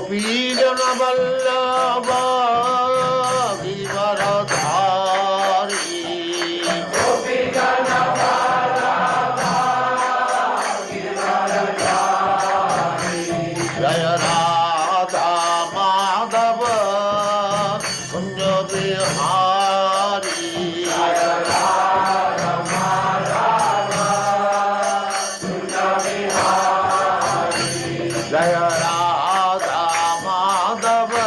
Gopijana Vallabha Givaradhari Gopijana Vallabha Givaradhari Jaya Radha Madhava Kunja Bihari Jaya Radha Madhava Kunja Bihari Jaya Radha Madhava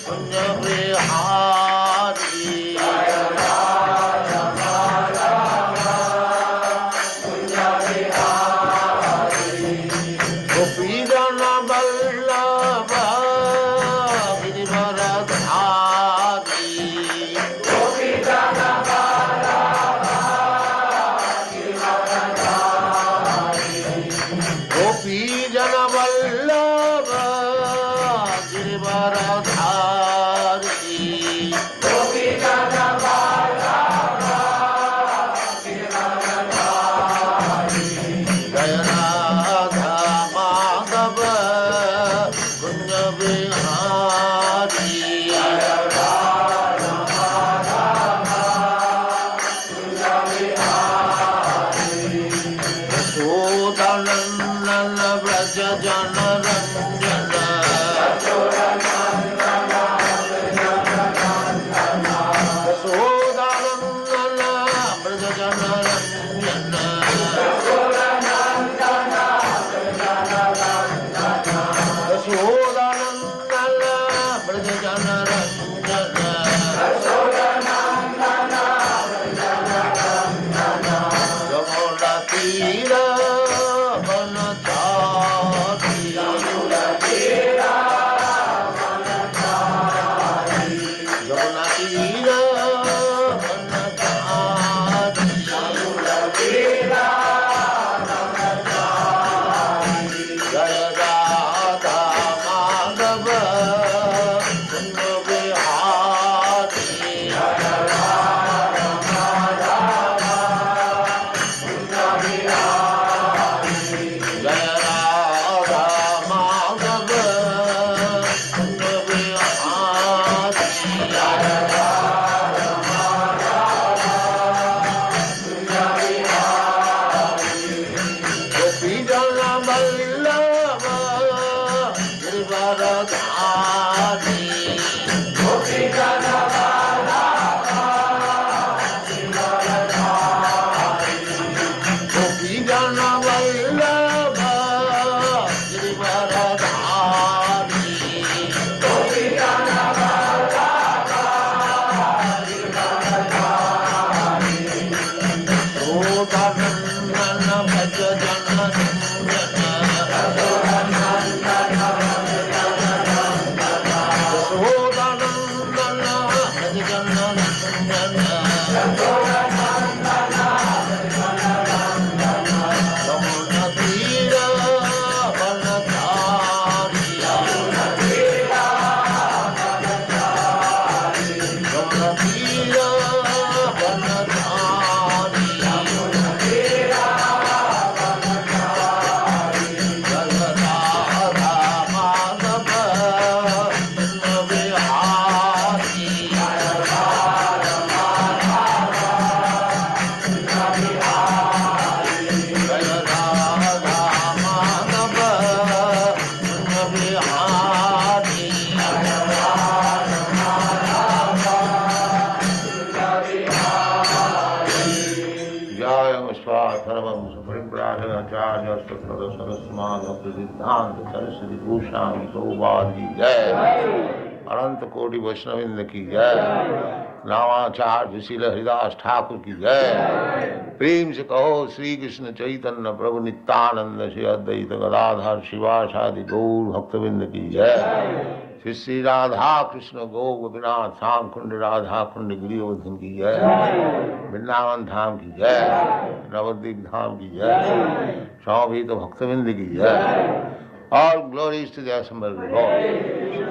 Kunja Bihari Jaya Radha Madhava Kunja Bihari Gopijana Vallabha Givaradhari Gopijana Vallabha Givaradhari Gopijana Vallabha Givaradhari Gopijana Vallabha Givaradhari Jaya Radha Madhava Kunja Bihari Jaya Radha Madhava Kunja Bihari Yashodanandana Vraja Jana Ranjana Yashodanandana Vrajana Yashodanandana Vraja Jana Ranjana Yashodanandana Vrajana Randana Yashodanandana Vraja Jana Ranjana Yashodanandana Vrajana Randana Yamuna Tira Vanachari Yamuna Tira Vanachari Yamuna Tira Vanachari Yamuna Tira Vanachari Jaya Radha Madhava Kunja Bihari Jaya Radha Madhava Kunja Bihari Jaya Radha Madhava Kunja Bihari Jaya Radha Madhava Kunja Bihari Gopijana Vallabha Givaradhari Gopijana Vallabha Givaradhari Gopijana Vallabha Givaradhari Gopijana Vallabha Givaradhari Yashodanandana Vraja Jana Ranjana Yashodanandana Vrajana Randana Yashodanandana Vraja Jana Ranjana Yashodanandana Vrajana Randana Yamuna Tira Vanachari Yamuna Tira Vanachari Yamuna Tira Vanachari Yamuna Tira Vanachari Jaya Radha Madhava Kunja Bihari Jaya Radha Madhava Kunja Bihari Jaya Radha Madhava Kunja Bihari Jaya Radha Madhava Kunja Bihari Jaya Sarvam Saparibrahacharya Sattva Sarasmana Prasiddhanta Saraswati Bhushan Prabhupada Jai Ananta Koti Vaishnavinda ki Jai Namachar Visila Hridas Thakur ki Jai Prem se kaho Sri Krishna Chaitanya Prabhu Nityananda Shri Advaita Gadadhar Shivasadi Gaur Bhaktavinda ki Jai Shri Shri Radha Krishna Gaur Gopinath Tham Kundi Radha Kundi Giriyavardhan ki Jai Vrindavan Dham ki Jai Navadvip Dham ki Jai Samavita Bhaktavinda ki Jai All glories to the assembled Lord.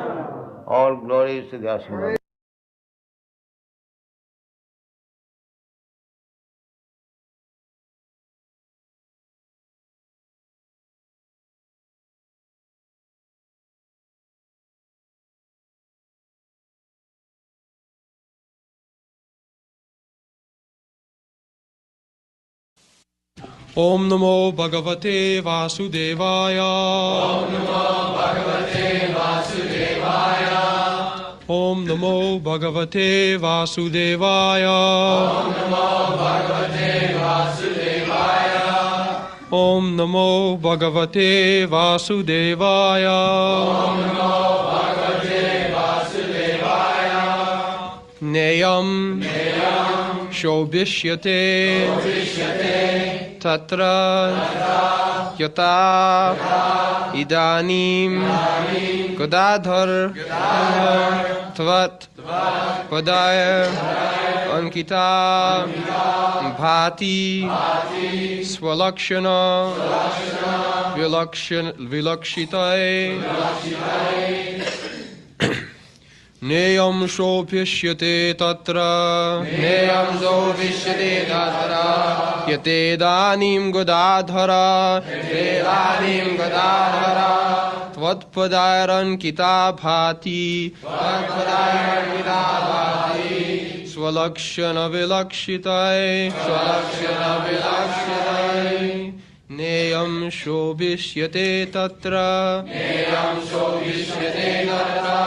All glories to the assembled Om Namo Bhagavate Vasudevaya. Om Namo Bhagavate Vasudevaya. Om Namo Bhagavate Vasudevaya. Om Namo Bhagavate Vasudevaya. Om Namo Bhagavate Vasudevaya. Om Namo Bhagavate Vasudevaya. Neyam Shobhishyate Tatra Yata Idanim Godadhar Tvat Padaya Ankita Bhati Swalakshana Vilakshitai Neyam Shobhishyate Tatra Neyam Shobhishyate Tatra Yate Danim Godadhara Vedanim Gadadhara Tvatpadayaran Kita Bhati Vadpadayan Vidavati Swalakshana Vilakshitai Svalakshana Vilakshitai Neyam Shobhishyate Tatra Neyam Shobhishyate Tatra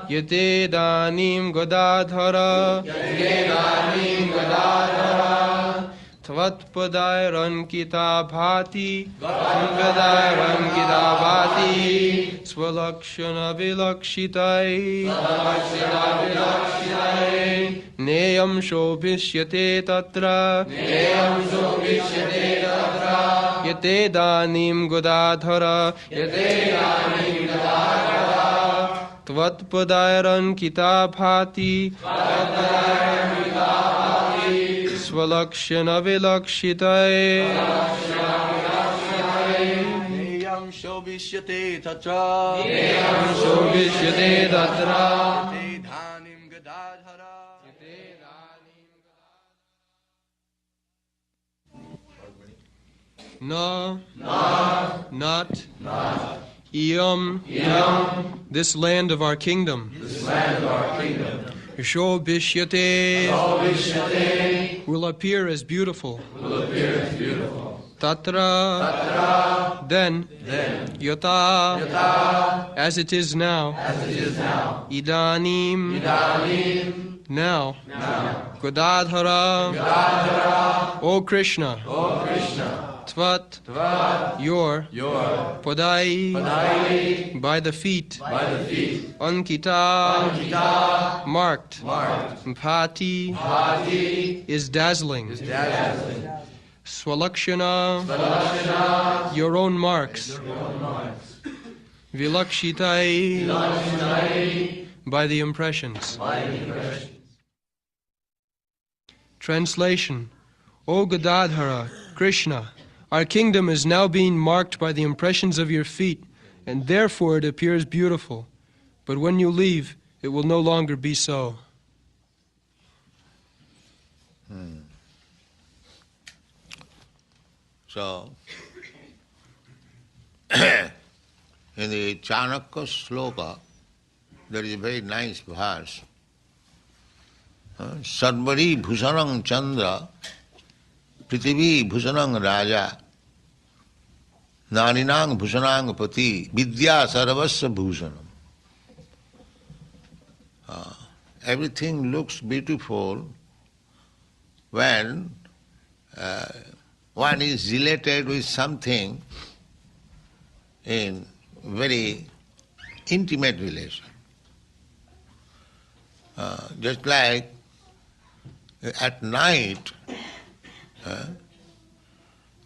Yate Danim Godadhara Vedanim Gadadhara Tvatpadayaran Kita Bhati Vadpadayan Vidavati Swalakshana Vilakshitai Svalakshana Vilakshitai Neyam Shobhishyate Tatra Neyam Shobhishyate Tatra Yate Danim Godadhara Vedanim Gadadhara Tvatpadayaran Kita Bhati Vadpadayan Vidavati Swalakshana Vilakshitai Neyam Shobhishyate Tatra Neyam Shobhishyate Tatra Yate Dhanim Gadadhara Na Not Iyam This land of our kingdom Shobhishyate will appear as beautiful. Tatra then Yata as it is now. Idanim now. Godadhara O Krishna Tvat your Padai by the feet Ankita marked Bhati is dazzling Swalakshana your own marks Vilakshitai by the impressions. Translation. O Gadadhara, Krishna, our kingdom is now being marked by the impressions of your feet, and therefore it appears beautiful. But when you leave, it will no longer be so. So, in the Chanakya sloka, there is a very nice verse. Sarvari bhushanang chandra, prithivi bhushanang raja, narinang bhushanang pati, vidya sarvasya bhushanam. Everything looks beautiful when one is related with something in very intimate relation. Just like at night,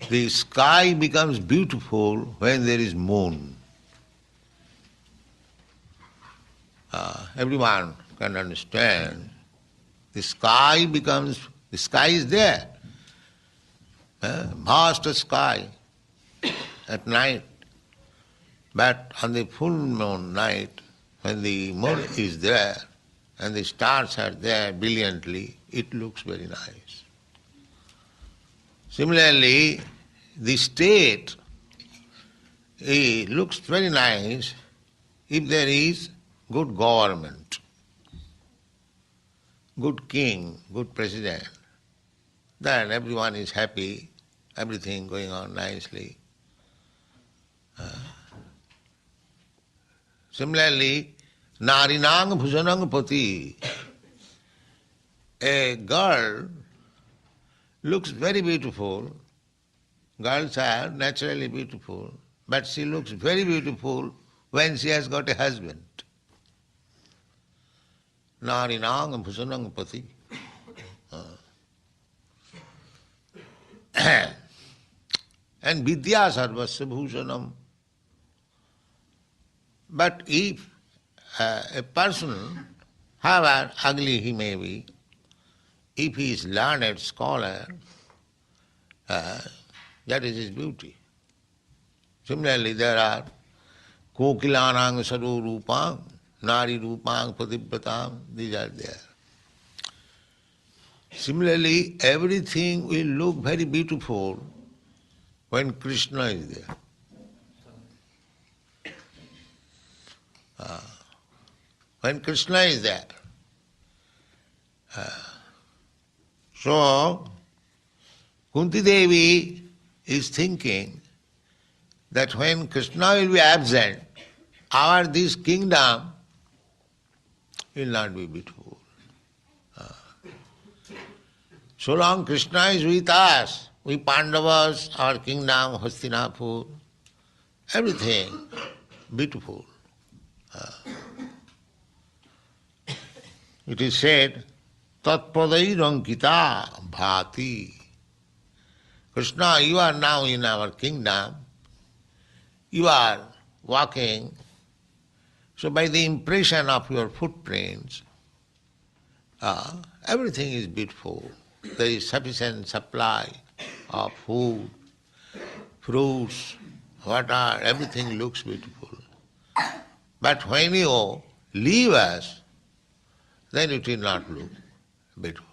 the sky becomes beautiful when there is moon. Everyone can understand. The sky is there. Vast sky at night. But on the full moon night, when the moon is there and the stars are there brilliantly, it looks very nice. Similarly, the state looks very nice if there is good government, good king, good president. Then everyone is happy everything going on nicely. Similarly, Narinang Bhujanang Pati. A girl looks very beautiful. Girls are naturally beautiful, but she looks very beautiful when she has got a husband. Narinang Bhujanang Pati. And Vidya Sarvasya Bhushanam. But if a person, however ugly he may be, if he is learned scholar, that is his beauty. Similarly, there are Kokilanang Saro Rupang, Nari Rupang Patibhatam, these are there. Similarly, everything will look very beautiful when Krishna is there. When Krishna is there. So, Kunti Devi is thinking that when Krishna will be absent, this kingdom will not be beautiful. So long Krishna is with us, we Pandavas, our kingdom, Hastinapur, everything beautiful. It is said, Tatpadairankita bhati. Krishna, you are now in our kingdom, you are walking, so by the impression of your footprints, everything is beautiful. There is sufficient supply of food, fruits, water, everything looks beautiful. But when you leave us, then it will not look beautiful.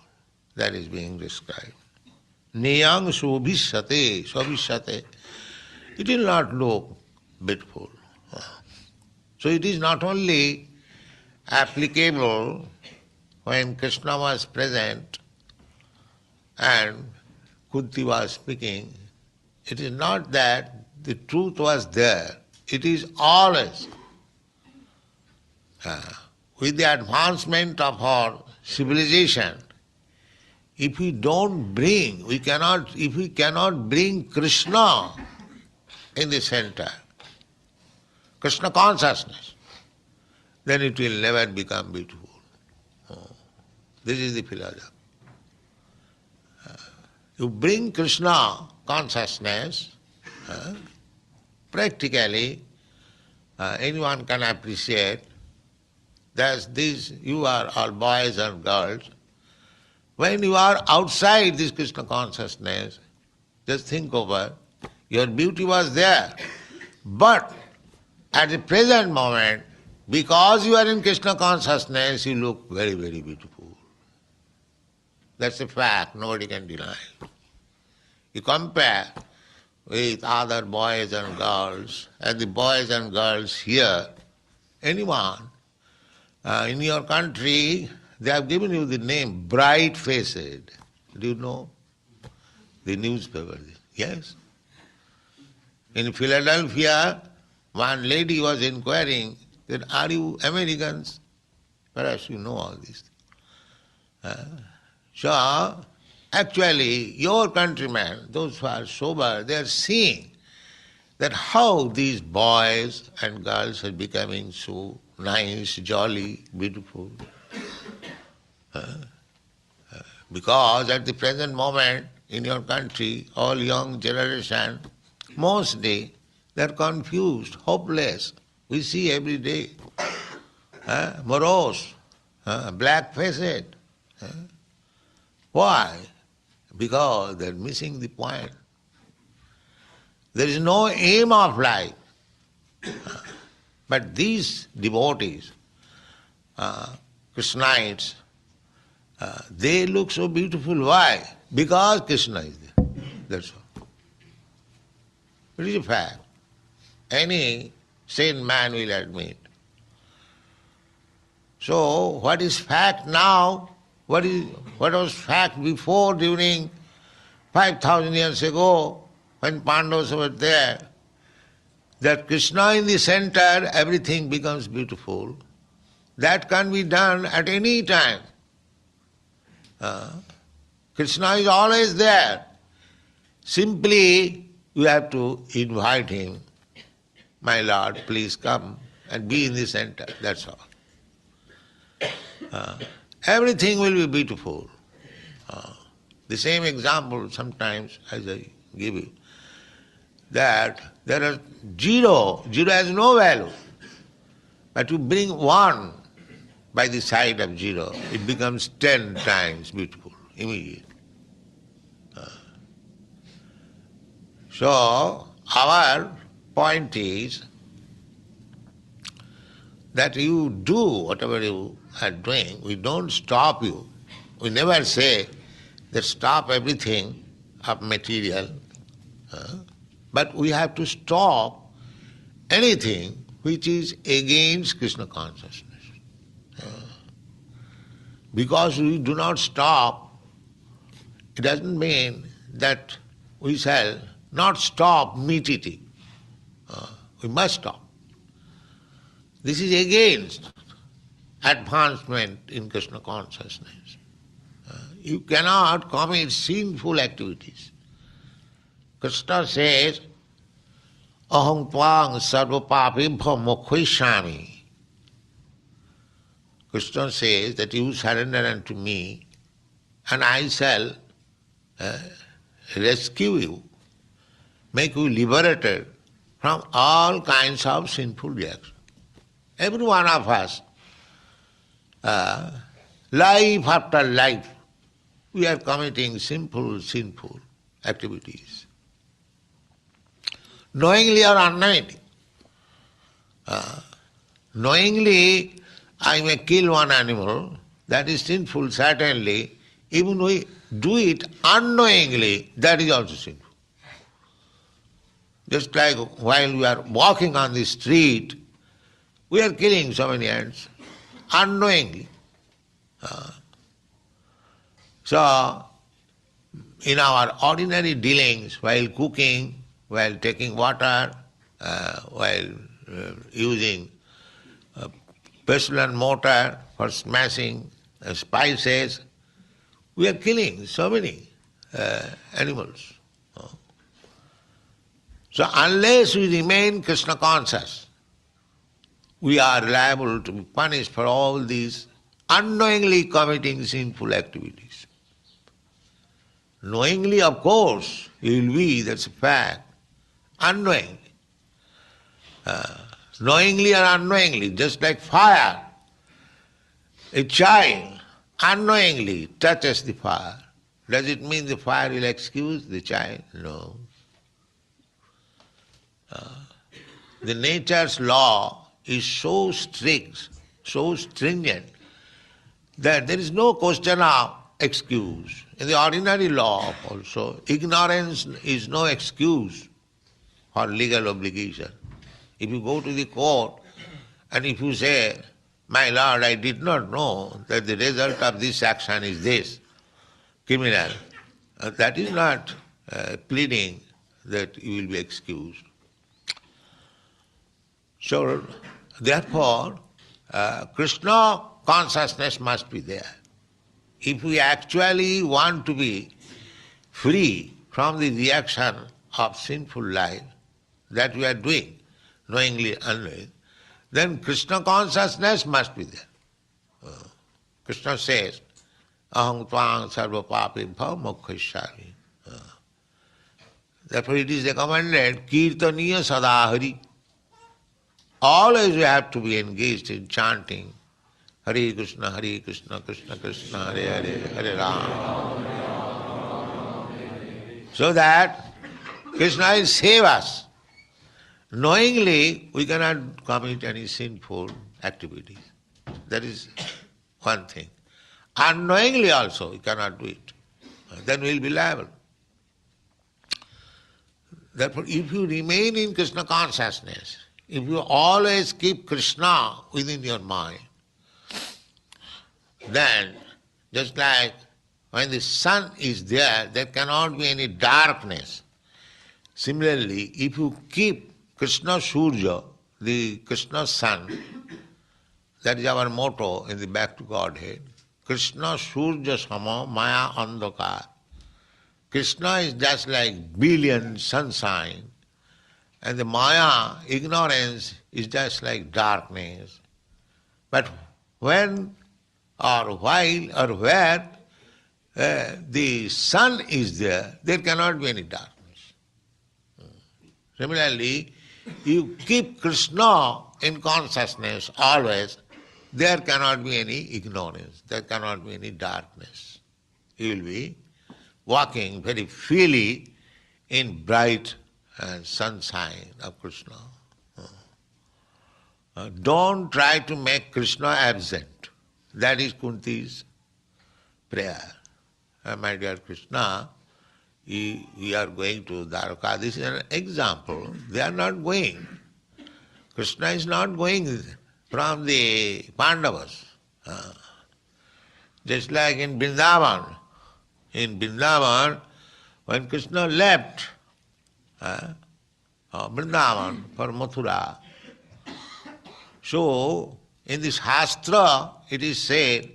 That is being described. Niyang sobhishyate, sobhishyate. It will not look beautiful. So it is not only applicable when Krishna was present and Kunti was speaking. It is not that the truth was there. It is always. With the advancement of our civilization, if we cannot bring Krishna in the center, Krishna consciousness, then it will never become beautiful. This is the philosophy. You bring Krishna consciousness, practically anyone can appreciate that you are all boys and girls. When you are outside this Krishna consciousness, just think over, your beauty was there. But at the present moment, because you are in Krishna consciousness, you look very, very beautiful. That's a fact, nobody can deny. You compare with other boys and girls, and the boys and girls here, anyone, in your country, they have given you the name bright-faced. Do you know? The newspaper. Yes. In Philadelphia, one lady was inquiring that, are you Americans? Perhaps you know all this. So, actually, your countrymen, those who are sober, they are seeing that how these boys and girls are becoming so nice, jolly, beautiful. Because at the present moment in your country, all young generation, mostly they are confused, hopeless. We see every day. Morose, black-faced. Why? Because they are missing the point. There is no aim of life. But these devotees, Krishnites, they look so beautiful. Why? Because Krishna is there. That's all. It is a fact. Any sane man will admit. So, what is fact now? What was fact before during 5,000 years ago, when Pandavas were there, that Krishna in the center, everything becomes beautiful. That can be done at any time. Krishna is always there. Simply, you have to invite him. My Lord, please come and be in the center. That's all. Everything will be beautiful. The same example sometimes, as I give you, that there are zero has no value. But you bring one by the side of zero, it becomes 10 times beautiful, immediately. So, our point is that you do whatever you are doing, we don't stop you. We never say that stop everything of material, but we have to stop anything which is against Krishna consciousness. Because we do not stop, it doesn't mean that we shall not stop meat eating. We must stop. This is against advancement in Krishna consciousness. You cannot commit sinful activities. Krishna says, Aham tvang sarva papibha mokshaami. Krishna says that you surrender unto me and I shall rescue you, make you liberated from all kinds of sinful reactions. Every one of us, life after life, we are committing sinful activities. Knowingly or unknowingly. Knowingly, I may kill one animal, that is sinful, certainly. Even we do it unknowingly, that is also sinful. Just like while we are walking on the street, we are killing so many ants, unknowingly. So, in our ordinary dealings, while cooking, while taking water, while using pestle and mortar for smashing spices, we are killing so many animals. So unless we remain Krishna conscious, we are liable to be punished for all these unknowingly committing sinful activities. Knowingly, of course, you will be, that's a fact. Unknowingly. Knowingly or unknowingly, just like fire. A child unknowingly touches the fire. Does it mean the fire will excuse the child? No. The nature's law is so strict, so stringent, that there is no question of excuse. In the ordinary law also, ignorance is no excuse for legal obligation. If you go to the court and if you say, my lord, I did not know that the result of this action is this, criminal, that is not pleading that you will be excused. So, therefore, Krishna consciousness must be there. If we actually want to be free from the reaction of sinful life that we are doing, knowingly, unknowingly, then Krishna consciousness must be there. Krishna says, Aham tvang sarva papibha mokshaami. Therefore it is recommended, kirtaniya sadahari. Always we have to be engaged in chanting Hare Krishna, Krishna Krishna, Hare Hare, Hare Rama. So that Krishna will save us. Knowingly, we cannot commit any sinful activities. That is one thing. Unknowingly also, we cannot do it. Then we will be liable. Therefore, if you remain in Krishna consciousness, if you always keep Krishna within your mind, then just like when the sun is there cannot be any darkness. Similarly, if you keep Krishna Surya, the Krishna sun, that is our motto in the Back to Godhead, Krishna Surya Sama Maya Andhakar. Krishna is just like brilliant sunshine, and the Maya, ignorance, is just like darkness. But when or while or where the sun is there cannot be any darkness. Similarly, you keep Krishna in consciousness always, there cannot be any ignorance, there cannot be any darkness. You will be walking very freely in bright sunshine of Krishna. Don't try to make Krishna absent. That is Kunti's prayer. My dear Krishna, we are going to Dwarka. This is an example. They are not going. Krishna is not going from the Pandavas. Just like in Vrindavan. In Vrindavan, when Krishna left Vrindavan for Mathura, so in this Shastra it is said,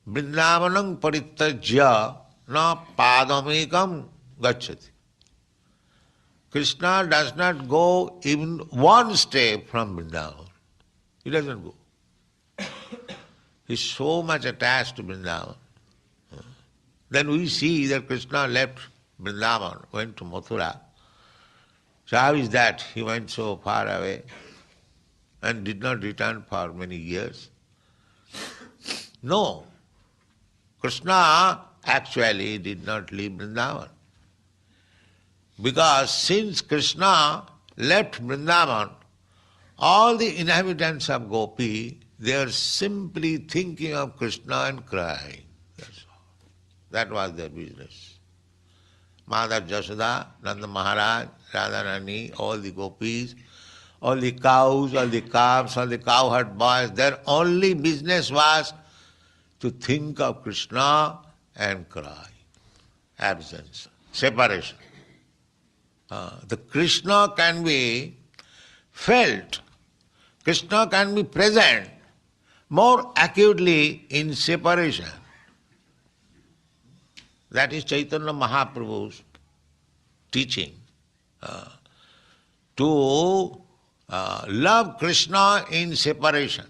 Vrindavanam parityajya na padamekam gacchati. Krishna does not go even one step from Vrindavan. He doesn't go. He is so much attached to Vrindavan. Then we see that Krishna left Vrindavan, went to Mathura. So how is that? He went so far away and did not return for many years. No. Krishna actually did not leave Vrindavan. Because since Krishna left Vrindavan, all the inhabitants of Gopi, they are simply thinking of Krishna and crying. That's all. That was their business. Mother Jasoda, Nanda Maharaj, Radharani, all the Gopis, all the cows, all the calves, all the cowherd boys, their only business was to think of Krishna and cry. Absence, separation. The Krishna can be felt, Krishna can be present more acutely in separation. That is Chaitanya Mahaprabhu's teaching. To love Krishna in separation.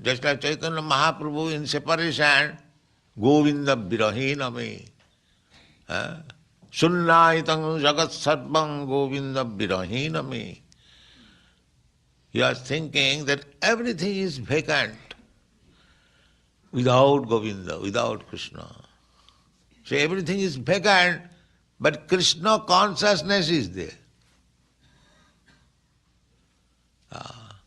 Just like Chaitanya Mahaprabhu in separation, Govinda Virahinami. Sunnaitam Jagat Sarvam Govinda Virahinami. You are thinking that everything is vacant without Govinda, without Krishna. So everything is vacant, but Krishna consciousness is there.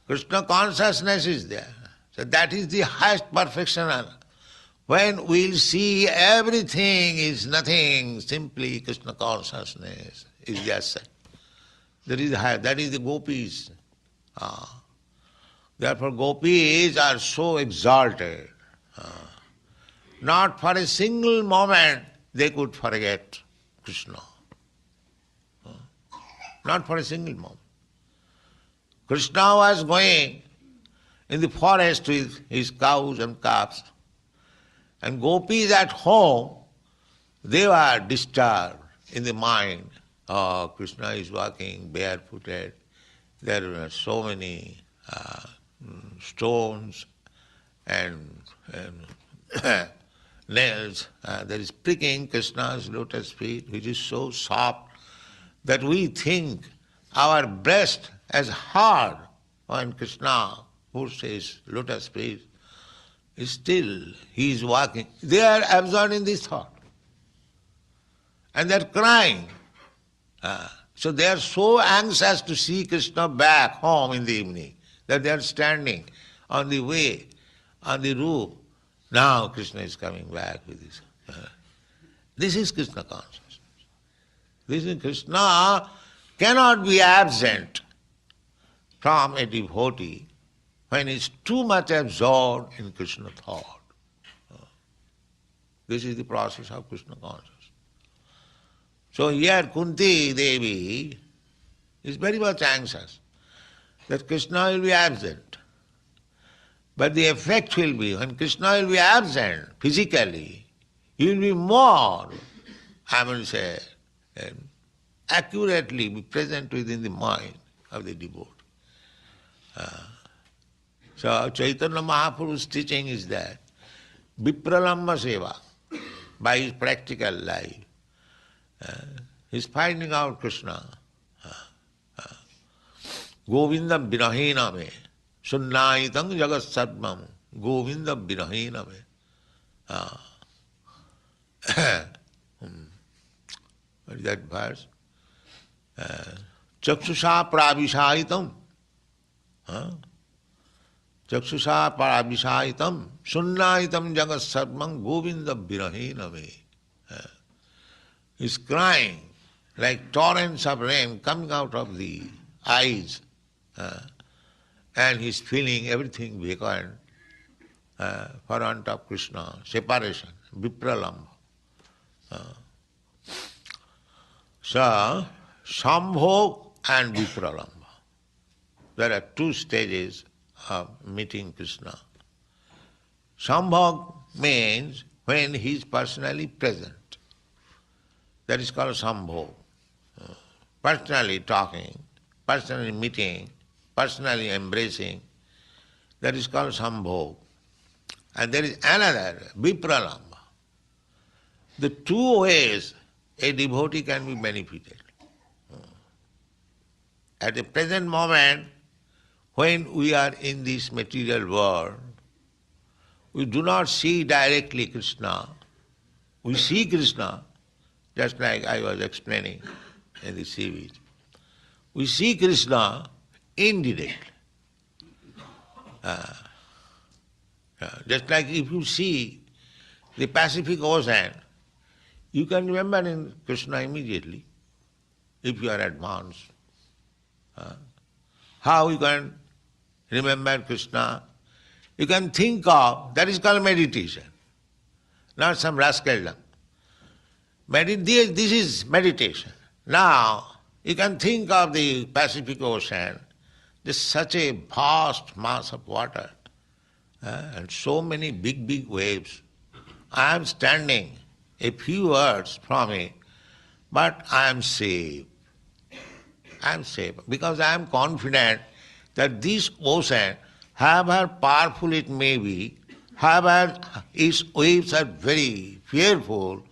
Krishna consciousness is there. So that is the highest perfection. When we'll see everything is nothing, simply Krishna consciousness is just that is high. That is the gopis. Therefore gopis are so exalted. Not for a single moment they could forget Krishna. Not for a single moment. Krishna was going in the forest with his cows and calves, and gopis at home, they were disturbed in the mind. Oh, Krishna is walking barefooted. There were so many stones and nails. There is pricking Krishna's lotus feet, which is so soft that we think our breast as hard when Krishna puts his lotus feet. Still, he is walking. They are absorbed in this thought. And they are crying. So they are so anxious to see Krishna back home in the evening that they are standing on the way, on the roof. Now Krishna is coming back with this. This is Krishna consciousness. This is Krishna cannot be absent from a devotee when he is too much absorbed in Krishna thought. This is the process of Krishna consciousness. So here Kunti Devi is very much anxious that Krishna will be absent. But the effect will be, when Krishna will be absent physically, he will be more, accurately be present within the mind of the devotee. So Chaitanya Mahaprabhu's teaching is that Vipralamba Seva, by his practical life, he is finding out Krishna. Govinda Virahena me, Sunnayitang Jagat Sarvam, Govinda Virahena me. What is that verse? Chakshusha Pravishayitam. Chakshusha Pravishayitam, Sunnayitam Jagat Sarvam, Govinda Virahena me. He's crying like torrents of rain coming out of the eyes, and he's feeling everything vacant for want of Krishna, separation, vipralamba. So, Sambhog and vipralamba. There are two stages of meeting Krishna. Sambhog means when he is personally present. That is called Sambhog. Personally talking, personally meeting, personally embracing, that is called Sambhog. And there is another, Vipralamba. The two ways a devotee can be benefited. At the present moment, when we are in this material world, we do not see directly Krishna. We see Krishna, just like I was explaining in the sea beach. We see Krishna indirectly. Just like if you see the Pacific Ocean, you can remember in Krishna immediately, if you are advanced. How you can remember Krishna? You can think of, that is called meditation, not some rascaldom. This is meditation. Now, you can think of the Pacific Ocean, there's such a vast mass of water, and so many big, big waves. I am standing a few words from it, but I am safe. I am safe because I am confident that this ocean, however powerful it may be, however its waves are very fearful,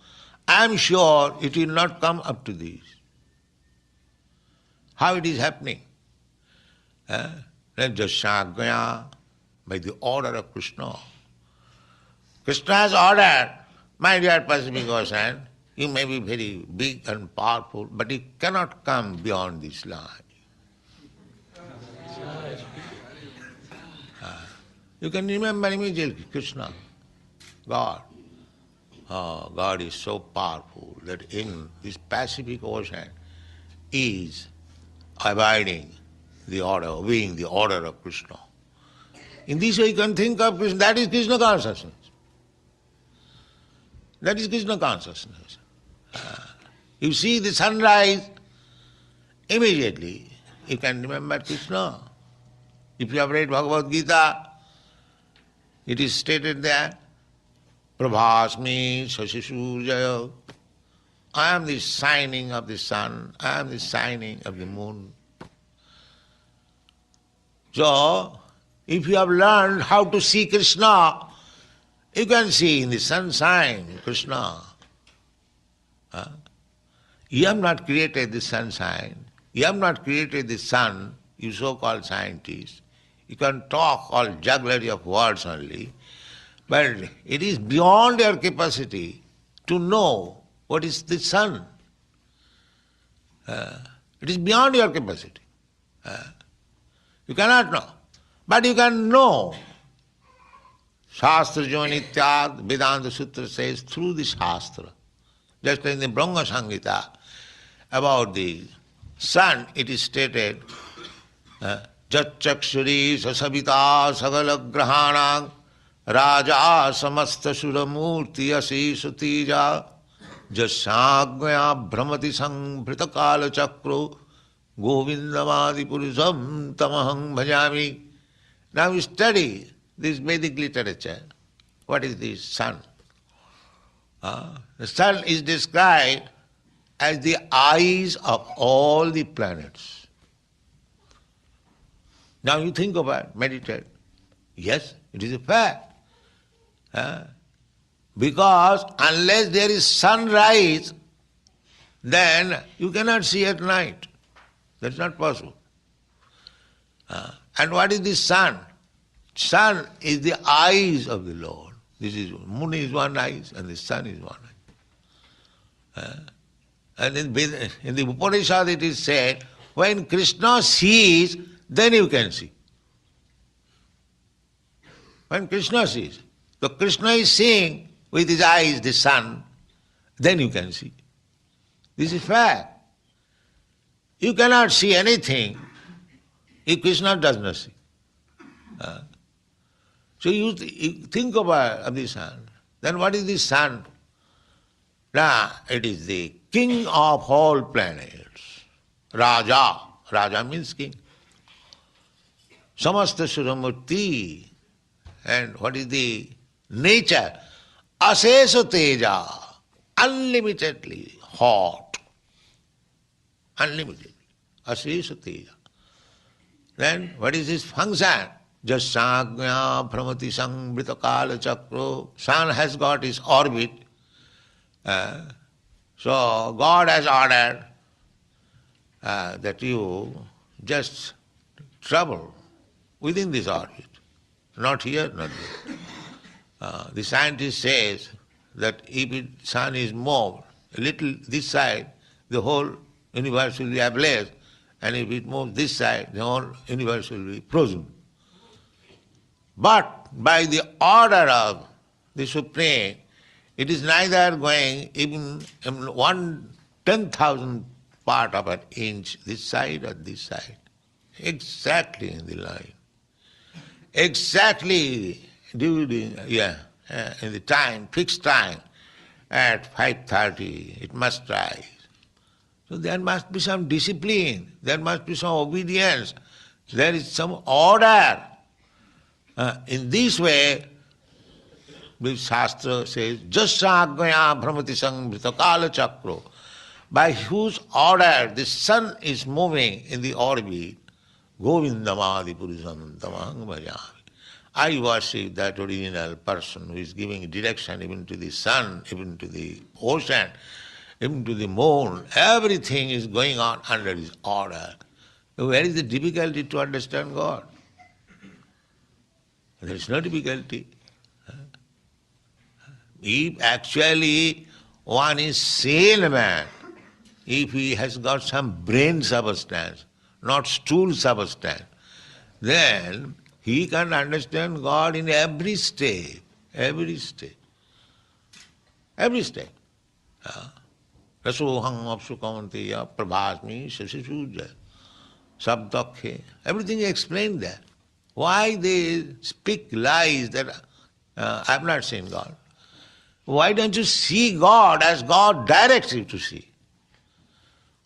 I am sure it will not come up to this. How it is happening? Jasyagya, by the order of Krishna. Krishna has ordered, my dear Pacific Ocean, you may be very big and powerful, but you cannot come beyond this line. You can remember immediately Krishna, God. Oh, God is so powerful that in this Pacific Ocean is abiding the order, obeying the order of Krishna. In this way you can think of Krishna, that is Krishna consciousness. That is Krishna consciousness. You see the sunrise, immediately you can remember Krishna. If you have read Bhagavat Gita, it is stated there, Prabhasmi Sashisujaya. I am the shining of the sun, I am the shining of the moon. So, if you have learned how to see Krishna, you can see in the sunshine Krishna. You have not created the sunshine, you have not created the sun, you so-called scientists. You can talk all jugglery of words only, but it is beyond your capacity to know what is the sun. It is beyond your capacity. You cannot know. But you can know. Shastra Jonityad, Vedanta Sutra says, through the Shastra. Just in the Brahma Samhita, about the sun, it is stated, Jat Chakshuri Sasavita Sagala Grahanang Raja samasta suramurti asesha teja jasagya brahmati sanghvrita kala chakro govindamadi purusham tamahang bhajami. Now we study this Vedic literature. What is this sun? The sun is described as the eyes of all the planets. Now you think about it, meditate. Yes, it is a fact. Because unless there is sunrise, then you cannot see at night. That's not possible. And what is the sun? Sun is the eyes of the Lord. This is moon is one eye and the sun is one eye. And in the Upanishad it is said, when Krishna sees, then you can see. When Krishna sees, so Krishna is seeing with his eyes the sun, then you can see. This is fact. You cannot see anything if Krishna does not see. So you think about the sun. Then what is the sun? Now, it is the king of all planets. Raja. Raja means king. Samasta Suramurti. And what is the nature? Asesa teja. Unlimitedly hot. Unlimitedly. Asesa teja. Then what is his function? Jasagya brahmati sanghvrita kala chakro. Sun has got his orbit. So God has ordered that you just travel within this orbit. Not here, not there. The scientist says that if the sun is moved a little this side, the whole universe will be ablaze. And if it moves this side, the whole universe will be frozen. But by the order of the Supreme, it is neither going even 1/10,000th part of an inch this side or this side. Exactly in the line. Exactly during, in the time, fixed time, at 5:30, it must rise. So there must be some discipline, there must be some obedience, there is some order. In this way, the Shastra says, Jasagya brahmati sanghvrita kala chakro, by whose order the sun is moving in the orbit, Govindamadi purusham tamahang bhajami. I worship that original person who is giving direction even to the sun, even to the ocean, even to the moon. Everything is going on under his order. Where is the difficulty to understand God? There is no difficulty. If actually one is sane man, if he has got some brain substance, not stool substance, then he can understand God in every step, every step. Every step. Rasohang apsukamanteya prabhasmi sasisuja sabdakhe. Everything is explained there. Why they speak lies that I have not seen God? Why don't you see God as God directs you to see?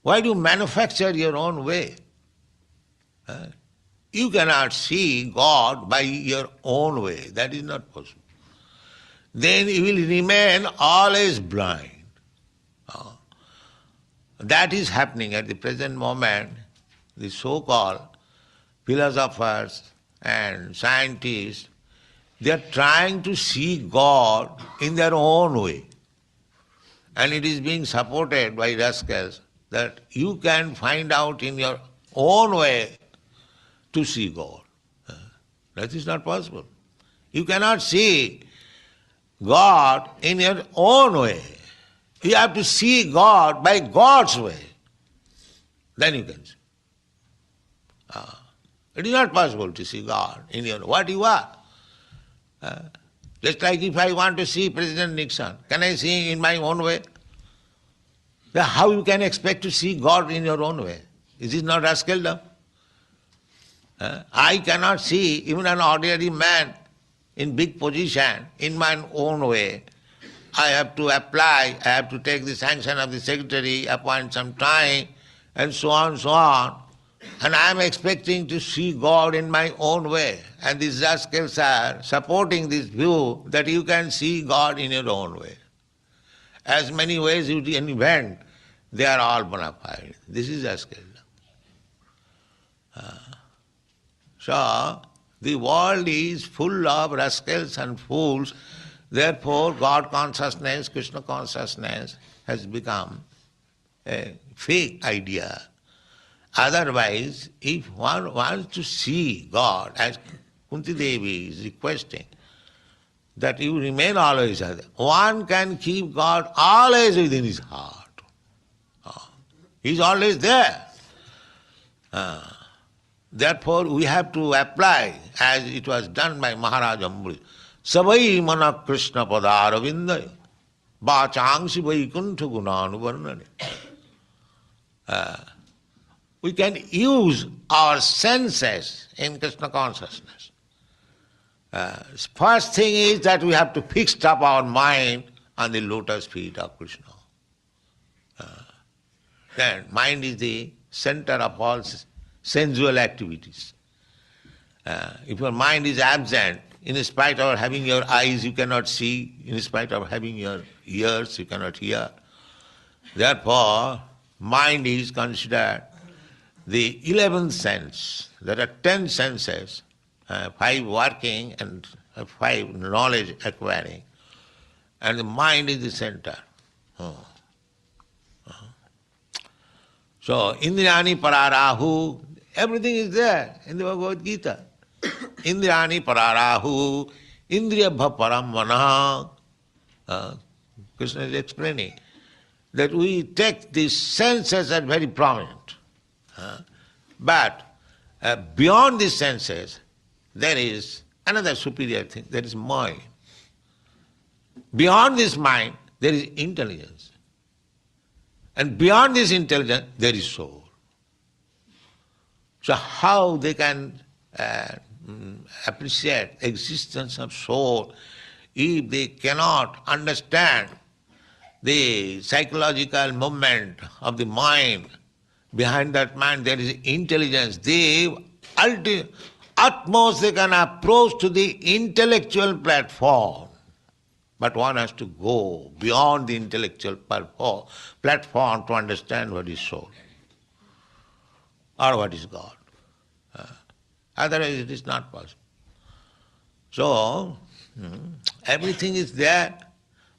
Why do you manufacture your own way? You cannot see God by your own way. That is not possible. Then you will remain always blind. That is happening at the present moment. The so-called philosophers and scientists, they are trying to see God in their own way. And it is being supported by rascals that you can find out in your own way to see God. That is not possible. You cannot see God in your own way. You have to see God by God's way. Then you can see. It is not possible to see God in your what you are. Just like if I want to see President Nixon, can I see him in my own way? Then how you can expect to see God in your own way? Is it not rascaldom? I cannot see even an ordinary man in big position, in my own way. I have to apply, I have to take the sanction of the secretary, appoint some time, and so on, so on. And I am expecting to see God in my own way. And these rascals are supporting this view that you can see God in your own way. As many ways you invent, they are all bona fide. This is rascal. So, the world is full of rascals and fools. Therefore, God consciousness, Krishna consciousness has become a fake idea. Otherwise, if one wants to see God, as Kunti Devi is requesting, that you remain always there, one can keep God always within his heart. He is always there. Therefore, we have to apply, as it was done by Maharaj Ambarish, Savai mana Krishna padaravindayo vachangsi vaikuntha gunanuvarnane. We can use our senses in Krishna consciousness. First thing is that we have to fix up our mind on the lotus feet of Krishna. Then mind is the center of all sensual activities. If your mind is absent, in spite of having your eyes you cannot see, in spite of having your ears you cannot hear. Therefore, mind is considered the 11th sense. There are 10 senses, 5 working and 5 knowledge acquiring. And the mind is the center. So, Indriyani pararahu, everything is there in the Bhagavad Gita. Indriyani pararahu, indriyabha param manaha. Krishna is explaining that we take these senses as very prominent. But beyond these senses, there is another superior thing, that is mind. Beyond this mind, there is intelligence. And beyond this intelligence, there is soul. So how they can appreciate existence of soul if they cannot understand the psychological movement of the mind? Behind that mind there is intelligence. Utmost they can approach to the intellectual platform. But one has to go beyond the intellectual platform to understand what is soul or what is God. Otherwise it is not possible. So, everything is there,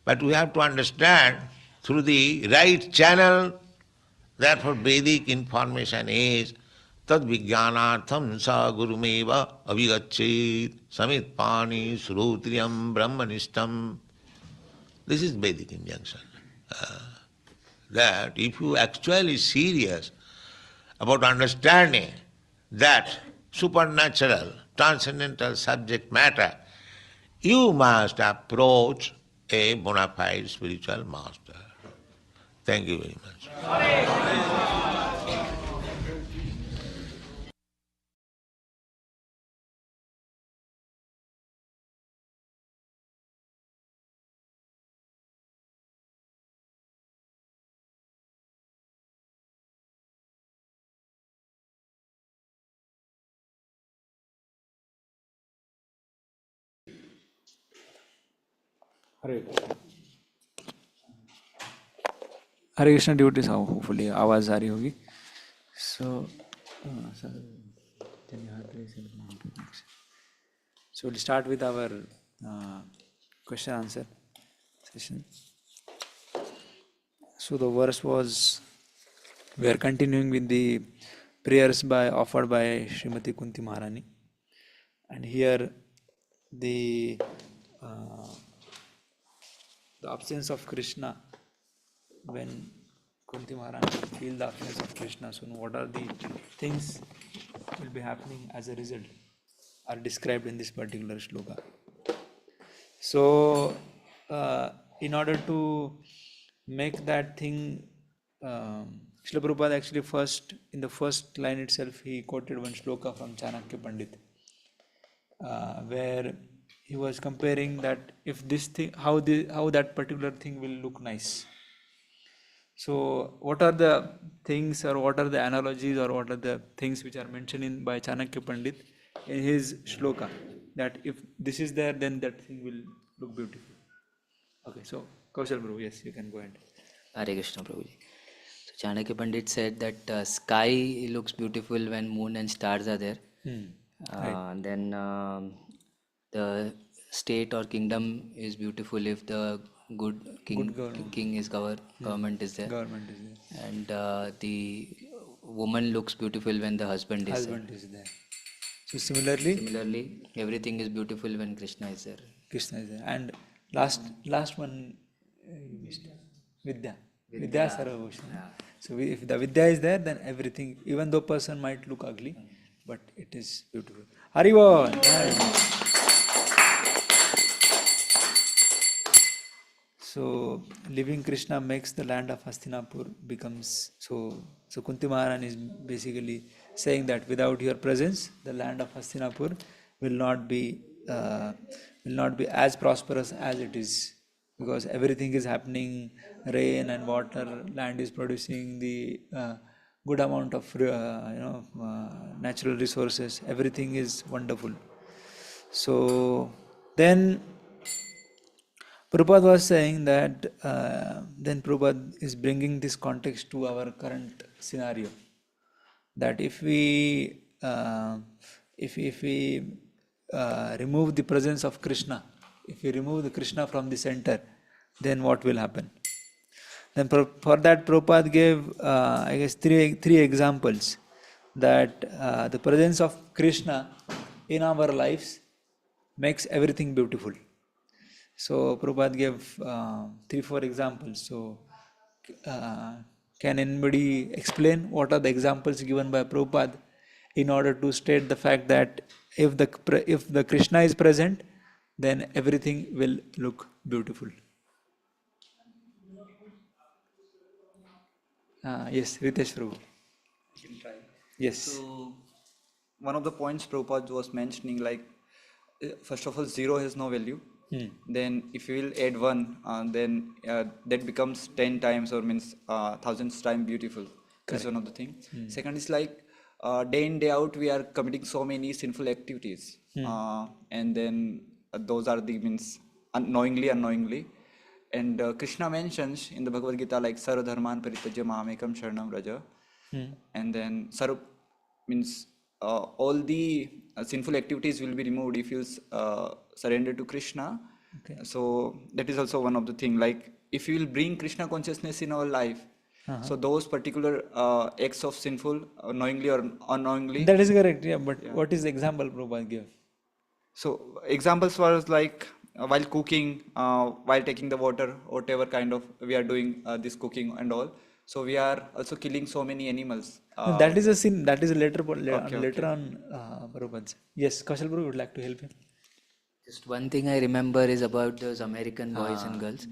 but we have to understand through the right channel. Therefore Vedic information is tad vijnanartham sa gurumeva avigacchit samit pani srutriyam brahmanistam. This is Vedic injunction. That if you actually serious about understanding that supernatural, transcendental subject matter, you must approach a bona fide spiritual master. Thank you very much. Hare Krishna duties hopefully आवाज़ आ रही होगी. So we'll start with our question answer session. So the verse was, we are continuing with the prayers offered by Srimati Kunti Maharani, and here the absence of Krishna, when Kunti Maharani feel the absence of Krishna, so what are the things will be happening as a result are described in this particular shloka. So in order to make that thing, Srila Prabhupada actually in the first line itself, he quoted one shloka from Chanakya Pandit, where he was comparing that if this thing, how that particular thing will look nice. So what are the things, or what are the analogies, or what are the things which are mentioned by Chanakya Pandit in his shloka, that if this is there, then that thing will look beautiful. Okay, so Kaushal Prabhu, yes, you can go ahead. Hare Krishna Prabhuji. So Chanakya Pandit said that sky looks beautiful when moon and stars are there. Then the state or kingdom is beautiful if the good king is government is there. Government is there. And the woman looks beautiful when the husband is there. Is there. So similarly, Everything is beautiful when Krishna is there. Krishna is there. And last one you missed. Vidya Sarvabhushan. So if the Vidya is there, then everything, even though person might look ugly, but it is beautiful. Haribol! So living Krishna makes the land of Hastinapur becomes so. So Kunti Maharani is basically saying that without your presence, the land of Hastinapur will not be as prosperous as it is, because everything is happening, rain and water, land is producing the good amount of natural resources. Everything is wonderful. So then Prabhupada was saying that then Prabhupada is bringing this context to our current scenario, that if we remove the presence of Krishna, if we remove the Krishna from the center, then what will happen? Then for that Prabhupada gave I guess three examples, that the presence of Krishna in our lives makes everything beautiful. So Prabhupada gave 3-4 examples. So can anybody explain what are the examples given by Prabhupada in order to state the fact that if the Krishna is present, then everything will look beautiful? Yes, Ritesh Prabhu. I can try. Yes. So, one of the points Prabhupada was mentioning, like, first of all, 0 has no value. Then if you will add 1, then that becomes 10 times, or means 1000 times beautiful. That's one of the things. Second is like, day in, day out, we are committing so many sinful activities. And then those are the means unknowingly. And Krishna mentions in the Bhagavad Gita, like, Sarva dharman parityajya mamekam sharanam vraja. And then Sarva means all the sinful activities will be removed if you surrender to Krishna. Okay. So that is also one of the things, like, if you will bring Krishna consciousness in our life, so those particular acts of sinful, knowingly or unknowingly. That is correct, yeah. But what is the example Prabhupada gave? So examples was like, while cooking, while taking the water, whatever kind of we are doing this cooking and all. So we are also killing so many animals. No, that is a sin. That is later on Prabhupada. Yes, Kaushal Prabhu would like to help him. Just one thing I remember is about those American boys and girls,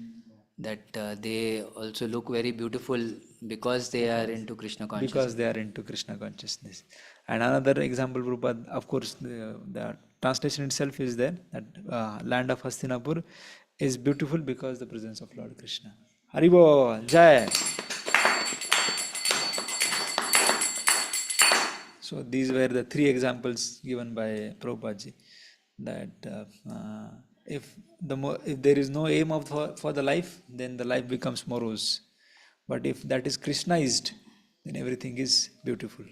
that they also look very beautiful because they are into Krishna consciousness. Because they are into Krishna consciousness. And another example, Prabhupada, of course, the translation itself is there, that land of Hastinapur is beautiful because the presence of Lord Krishna. Haribol, Jai! So these were the 3 examples given by Prabhupada, that if there is no aim for the life, then the life becomes morose. But if that is Krishnaized, then everything is beautiful.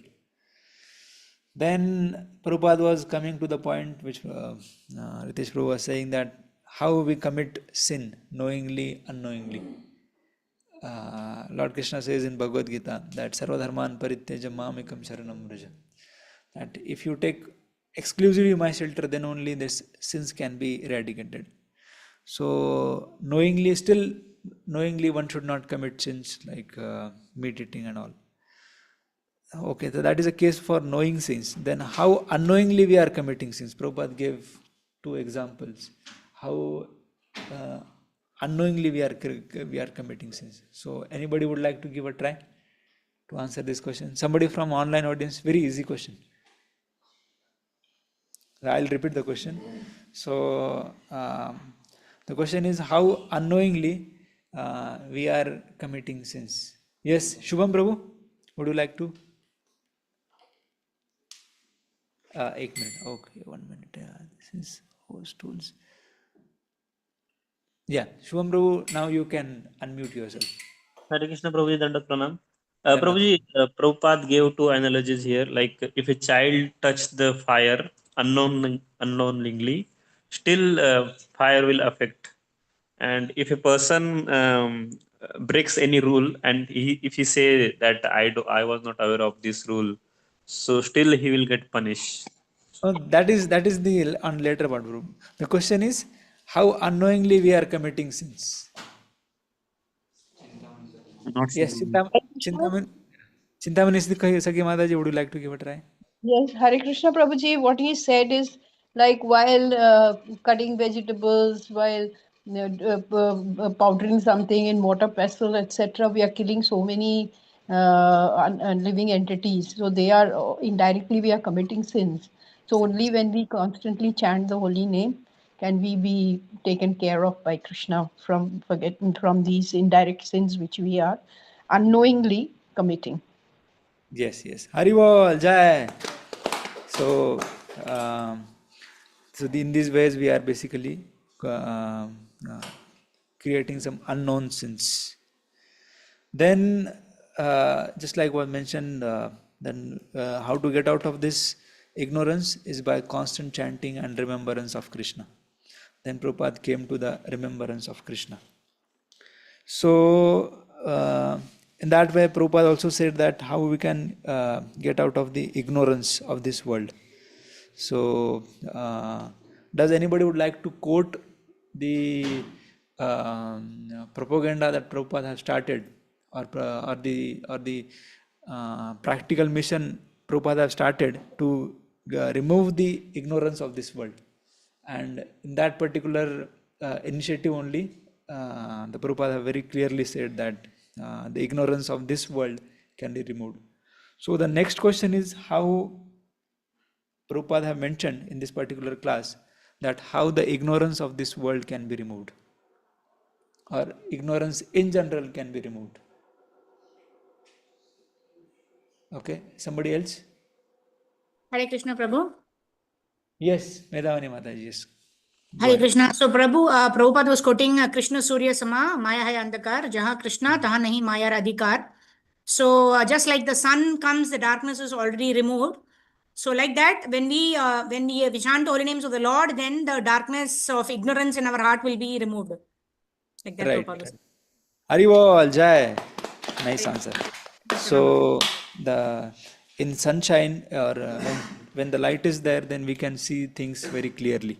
Then Prabhupada was coming to the point which Ritesh Prabhu was saying, that how we commit sin, knowingly, unknowingly. Lord Krishna says in Bhagavad Gita that Sarva dharman parityajya mamekam sharanam vraja. That if you take exclusively my shelter, then only these sins can be eradicated. So knowingly one should not commit sins like meat eating and all. Okay, so that is a case for knowing sins. Then how unknowingly we are committing sins? Prabhupada gave 2 examples. How unknowingly we are committing sins. So anybody would like to give a try to answer this question? Somebody from online audience, very easy question. I'll repeat the question. So, the question is how unknowingly we are committing sins. Yes, Shubham Prabhu, would you like to? 1 minute. Okay, 1 minute. This is host tools. Yeah, Shubham Prabhu, now you can unmute yourself. Hare Krishna Prabhuji, Dandat Pranam. Dandavat. Prabhuji, Prabhupada gave two analogies here. Like if a child touched the fire unknowingly, still fire will affect. And if a person breaks any rule, and if he say that I was not aware of this rule, so still he will get punished. Oh, that is the on later part, Prabhu. The question is how unknowingly we are committing sins. Not sure. Yes, Chintamani Saki Mataji, would you like to give a try? Yes, Hare Krishna Prabhuji, what he said is like while cutting vegetables, while powdering something in mortar pestle, etc., we are killing so many living entities. So they are indirectly we are committing sins. So only when we constantly chant the holy name can we be taken care of by Krishna from these indirect sins which we are unknowingly committing. Yes, yes. Haribol, Jai. So, um, in these ways we are basically creating some unknown sins. Then, just like was mentioned, then how to get out of this ignorance is by constant chanting and remembrance of Krishna. Then Prabhupada came to the remembrance of Krishna. So, in that way, Prabhupada also said that how we can get out of the ignorance of this world. So, does anybody would like to quote the propaganda that Prabhupada has started, or the practical mission Prabhupada has started to remove the ignorance of this world? And in that particular initiative only, the Prabhupada very clearly said that the ignorance of this world can be removed. So the next question is how Prabhupada have mentioned in this particular class that how the ignorance of this world can be removed, or ignorance in general can be removed. Okay, somebody else? Hare Krishna Prabhu. Yes, Medhavani Mataji, yes. Hare Krishna. So Prabhu, Prabhupada was quoting Krishna Surya Sama, Maya hai Andhakar, Jaha Krishna, Taha nahi Maya Adhikar. So just like the sun comes, the darkness is already removed. So like that, when we chant the holy names of the Lord, then the darkness of ignorance in our heart will be removed. Like that, Right. Prabhupada was. Haribol, Jai. Nice answer. So in sunshine, or when the light is there, then we can see things very clearly.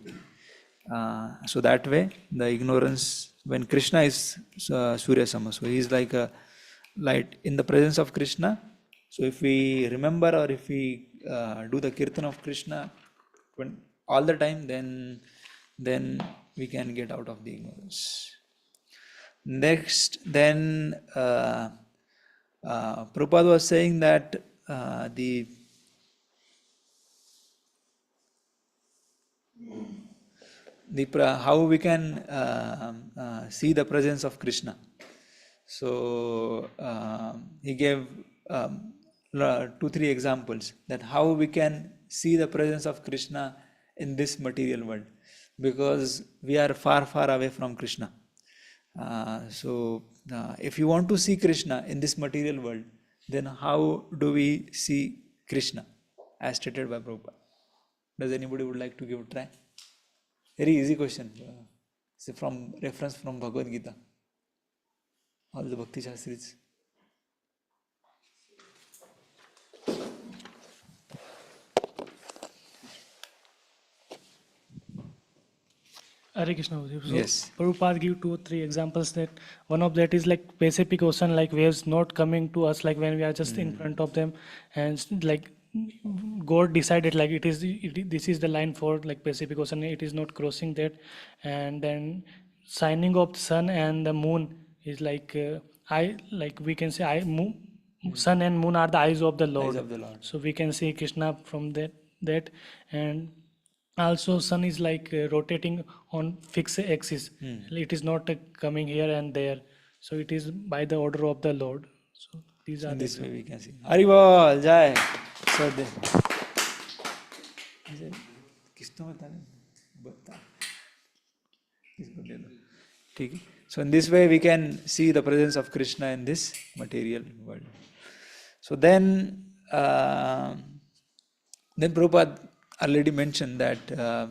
So that way, the ignorance, when Krishna is Surya Sama, so he is like a light in the presence of Krishna. So if we remember, or if we do the kirtan of Krishna all the time, then we can get out of the ignorance. Next, then Prabhupada was saying that how we can see the presence of Krishna. So he gave 2-3 examples that how we can see the presence of Krishna in this material world, because we are far, far away from Krishna. So if you want to see Krishna in this material world, then how do we see Krishna as stated by Prabhupada? Does anybody would like to give a try? Very easy question. It's from reference from Bhagavad Gita. All the Bhakti Shastris. Hare Krishna. So Yes. Prabhupada give 2 or 3 examples. That one of that is like Pacific Ocean, like waves not coming to us, like when we are just in front of them, and like God decided like this is the line for like Pacific Ocean. It is not crossing that, and then shining of the sun and the moon is like we can say sun and moon are the eyes of the Lord. Eyes of the Lord. So we can see Krishna from that, and Also, sun is like rotating on fixed axis. It is not coming here and there. So it is by the order of the Lord. So these So are in the this way we can see. Haribol, Jai. So then, किसको बता रहे? बता. इसको दे दो. ठीक है. So in this way we can see the presence of Krishna in this material world. So then Prabhupada already mentioned that there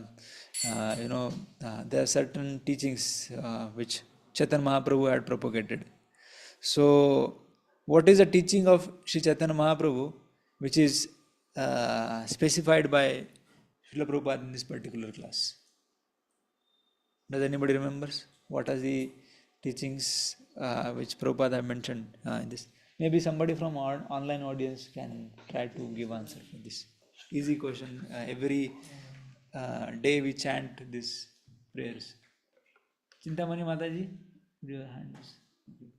are certain teachings which Chaitanya Mahaprabhu had propagated. So, what is the teaching of Sri Chaitanya Mahaprabhu, which is specified by Srila Prabhupada in this particular class? Does anybody remembers? What are the teachings which Prabhupada have mentioned in this? Maybe somebody from our online audience can try to give answer for this. Easy question. Every day we chant these prayers. Chintamani Mataji, your hands. Okay.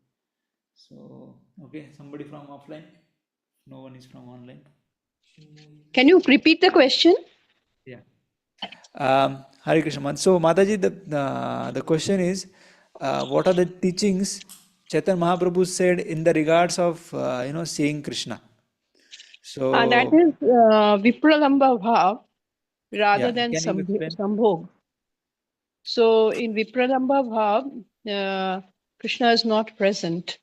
So, okay, somebody from offline? No one is from online. Can you repeat the question? Yeah. Hare Krishna. So, Mataji, the question is, what are the teachings Chaitanya Mahaprabhu said in the regards of seeing Krishna? So That is Vipralamba Bhav rather yeah, than can you explain? Sambhog. So in Vipralamba Bhav, Krishna is not present,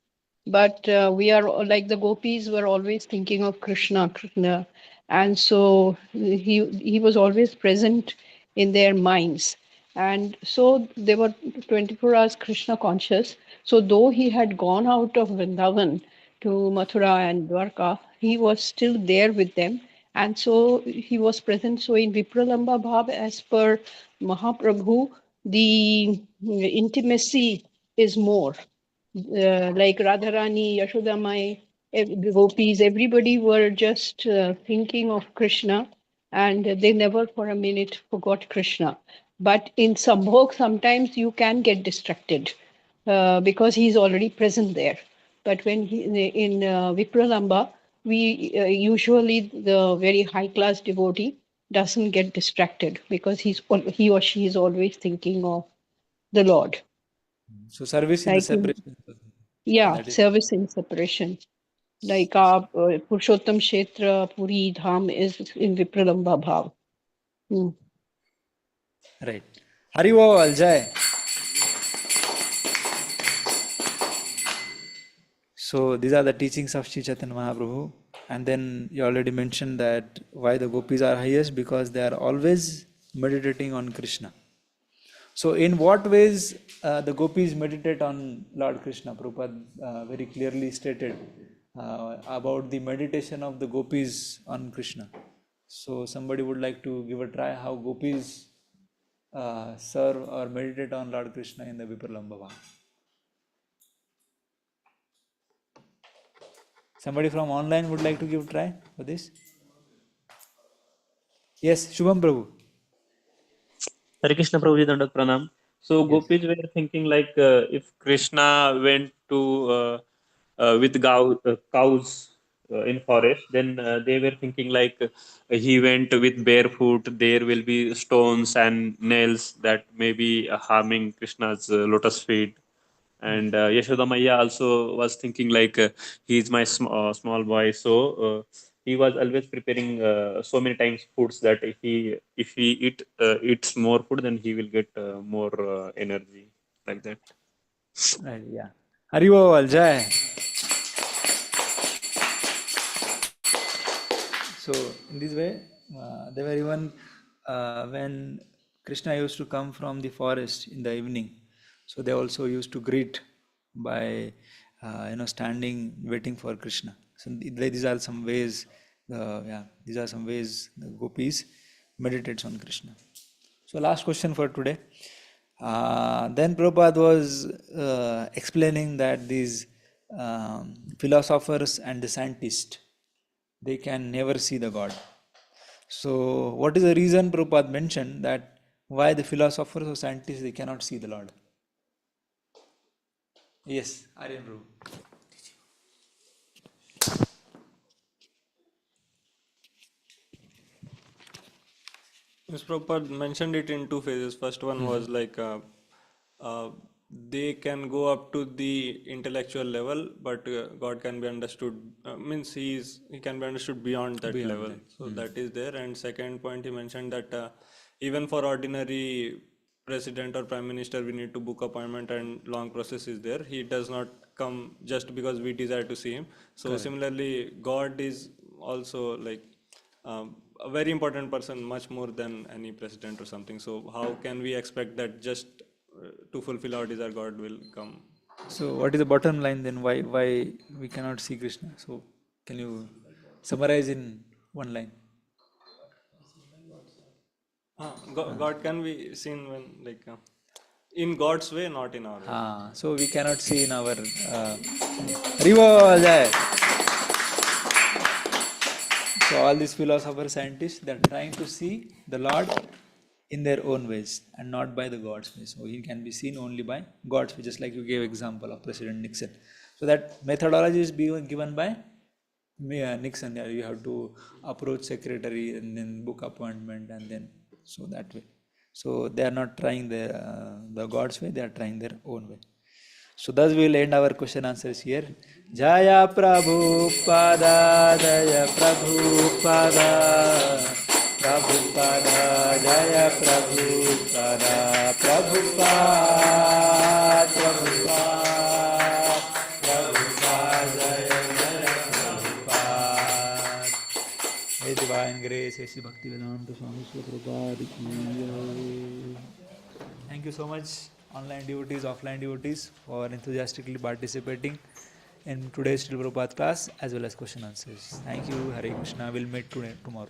but we are like the gopis were always thinking of Krishna, Krishna, and so he was always present in their minds, and so they were 24 hours Krishna conscious. So though he had gone out of Vrindavan to Mathura and Dwarka, he was still there with them, and so he was present. So in Vipralamba Bhav, as per Mahaprabhu, the intimacy is more. Like Radharani, Yashodamai, gopis, everybody were just thinking of Krishna, and they never for a minute forgot Krishna. But in Sambhog, sometimes you can get distracted because he's already present there. But when in Vipralamba, we usually the very high class devotee doesn't get distracted because he or she is always thinking of the Lord. So service in the Like in, separation. yeah, That is service in separation. Like our Purushottam Kshetra Puri Dham is in Vipralamba Bhav. right. Haribol, Jai. So these are the teachings of Sri Chaitanya Mahaprabhu. And then you already mentioned that why the gopis are highest, because they are always meditating on Krishna. So in what ways the gopis meditate on Lord Krishna? Prabhupada very clearly stated about the meditation of the gopis on Krishna. So somebody would like to give a try how gopis serve or meditate on Lord Krishna in the Vipralamba Bhav. Somebody from online would like to give a try for this? Yes, Shubham Prabhu. Hare Krishna Prabhuji Dandat Pranam. So Yes. gopis were thinking like if Krishna went to with cows in forest, then they were thinking like he went with barefoot. There will be stones and nails that may be harming Krishna's lotus feet. And Yashoda Maya also was thinking like he's my small boy, so he was always preparing so many times foods that if he eats more food, then he will get more energy, like that. Right, yeah. Haribol, Jai. So in this way, they were even when Krishna used to come from the forest in the evening, so they also used to greet by standing waiting for Krishna. So these are some ways. These are some ways the gopis meditates on Krishna. So last question for today. Then Prabhupada was explaining that these philosophers and the scientists, they can never see the God. So what is the reason Prabhupada mentioned that why the philosophers or scientists, they cannot see the Lord? Yes, Aryan Prabhu. Ms. Prabhupada mentioned it in two phases. First one was like they can go up to the intellectual level, but God can be understood. Means he can be understood beyond that level. So that is there. And second point, he mentioned that even for ordinary president or prime minister, we need to book appointment, and long process is there. He does not come just because we desire to see him. So similarly, God is also like a very important person, much more than any president or something. So how can we expect that just to fulfill our desire, God will come? So what is the bottom line then? Why we cannot see Krishna? So can you summarize in one line? God can be seen when like in God's way, not in our way. So we cannot see in our Rivo Jai. So all these philosophers, scientists, they are trying to see the Lord in their own ways and not by the God's way. So he can be seen only by God's way, just like you gave example of President Nixon. So that methodology is being given by Nixon. You have to approach secretary and then book appointment and then so that way. So they are not trying the God's way, they are trying their own way. So thus we will end our question answers here. Jaya Prabhupada, Jaya Prabhupada, Prabhupada, Jaya Prabhupada, Prabhupada, Prabhupada, Prabhupada, Jaya Prabhupada. May divine grace, Sri Bhaktivedant Swami Prabhupada. Thank you so much, online devotees, offline devotees, for enthusiastically participating in today's Srila Prabhupada class as well as question answers. Thank you. Hare Krishna. We'll meet tomorrow.